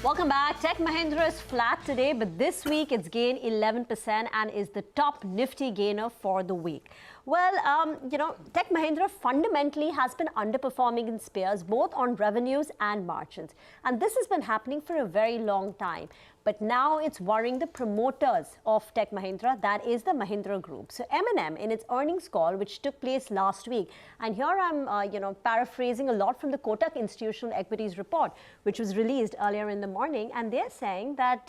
Welcome back. Tech Mahindra is flat today, but this week it's gained 11% and is the top Nifty gainer for the week. Well, Tech Mahindra fundamentally has been underperforming in peers, both on revenues and margins. And this has been happening for a very long time. But now it's worrying the promoters of Tech Mahindra, that is the Mahindra Group. So M&M, in its earnings call, which took place last week, and here I'm, paraphrasing a lot from the Kotak Institutional Equities report, which was released earlier in the morning, and they're saying that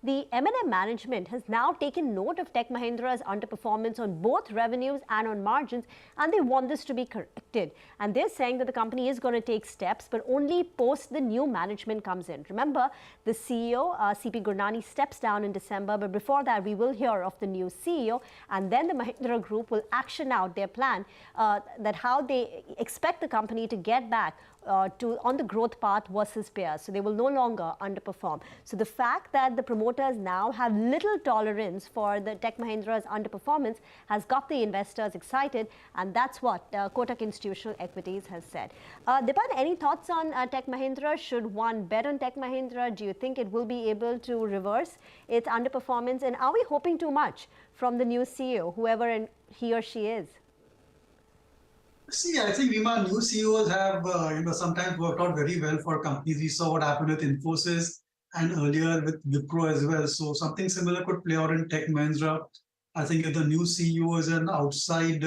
the M&M management has now taken note of Tech Mahindra's underperformance on both revenues and on margins, and they want this to be corrected. And they're saying that the company is going to take steps, but only post the new management comes in. Remember, the CEO, CP Gurnani, steps down in December, but before that, we will hear of the new CEO, and then the Mahindra Group will action out their plan that how they expect the company to get back on the growth path versus peers. So they will no longer underperform. So the fact that the promoters now have little tolerance for the Tech Mahindra's underperformance has got the investors excited, and that's what Kotak Institutional Equities has said. Dipan, any thoughts on Tech Mahindra? Should one bet on Tech Mahindra? Do you think it will be able to reverse its underperformance? And are we hoping too much from the new CEO, whoever he or she is? See, I think Vima, new CEOs have sometimes worked out very well for companies. We saw what happened with Infosys and earlier with Wipro as well. So something similar could play out in Tech Mahindra. I think if the new CEO is an outside,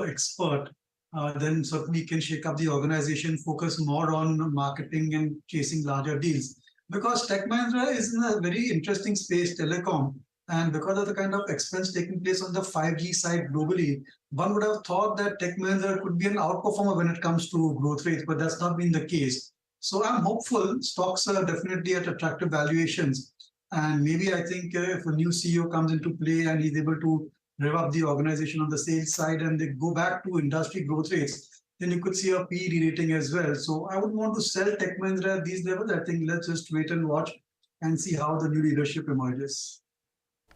expert, then certainly can shake up the organization, focus more on marketing and chasing larger deals. Because Tech Mahindra is in a very interesting space, telecom. And because of the kind of expense taking place on the 5G side globally, one would have thought that Tech Mahindra could be an outperformer when it comes to growth rates, but that's not been the case. So I'm hopeful. Stocks are definitely at attractive valuations. And maybe I think if a new CEO comes into play and he's able to rev up the organization on the sales side and they go back to industry growth rates, then you could see a PE re-rating as well. So I would want to sell Tech Mahindra at these levels. I think let's just wait and watch and see how the new leadership emerges.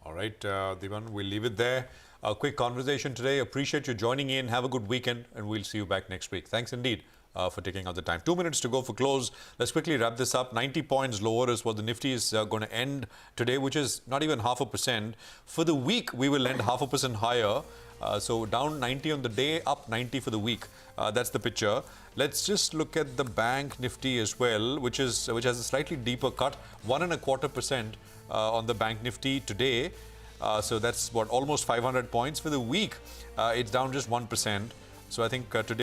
All right, Dipan, we'll leave it there. A quick conversation today. Appreciate you joining in. Have a good weekend, and we'll see you back next week. Thanks indeed for taking out the time. 2 minutes to go for close. Let's quickly wrap this up. 90 points lower is what the Nifty is going to end today, which is not even 0.5%. For the week, we will end 0.5% higher. So down 90 on the day, up 90 for the week. That's the picture. Let's just look at the bank Nifty as well, which has a slightly deeper cut, 1.25% on the bank Nifty today. So that's what, almost 500 points for the week. It's down just 1%. So I think today